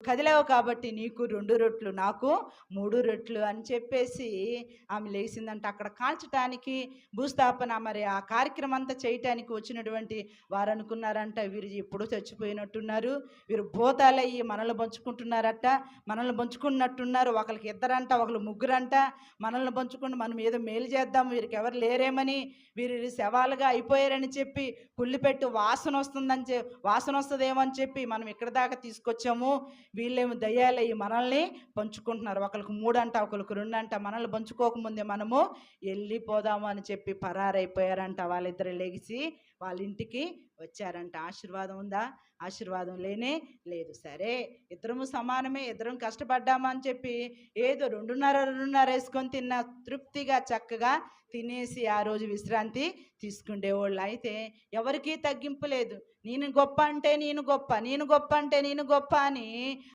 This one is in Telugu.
కదిలావు కాబట్టి నీకు 2 రొట్లు, నాకు 3 రొట్లు అని చెప్పేసి ఆమె లేచిందంట. అక్కడ కాల్చటానికి భూస్థాపన మరి ఆ కార్యక్రమం అంతా చేయటానికి వచ్చినటువంటి వారు అనుకున్నారంట, వీరు ఎప్పుడూ చచ్చిపోయినట్టున్నారు, వీరు భూతాలయ్యి మనల్ని పంచుకుంటున్నారట, మనల్ని పంచుకున్నట్టున్నారు. ఒకరికి ఇద్దరంట, ఒకరు ముగ్గురంట, మనల్ని పంచుకుని మనం ఏదో మేలు చేద్దాం, వీరికి ఎవరు లేరేమని, వీరి శవాలుగా అయిపోయారని చెప్పి, కుళ్ళిపెట్టు వాసన వస్తుందేమో అని చెప్పి మనం ఇక్కడ దాకా తీసుకొచ్చాము. వీళ్ళేమో దయ్యాలయ్యి మనల్ని పంచుకుంటున్నారు. ఒకరికి 3 అంట, ఒకరికి 2 అంట, మనల్ని పంచుకోకముందే మనము వెళ్ళిపోదాము అని చెప్పి పరారైపోయారంట. వాళ్ళిద్దరు లెగిసి వాళ్ళ ఇంటికి వచ్చారంట. ఆశీర్వాదం ఉందా? ఆశీర్వాదం లేనే లేదు. సరే, ఇద్దరము సమానమే, ఇద్దరం కష్టపడ్డామా అని చెప్పి ఏదో 2:30 వేసుకొని తిన్న తృప్తిగా చక్కగా తినేసి ఆ రోజు విశ్రాంతి తీసుకుండేవాళ్ళు. అయితే ఎవరికీ తగ్గింపు లేదు. నేను గొప్ప అంటే నేను గొప్ప, నేను గొప్ప అంటే నేను గొప్ప అని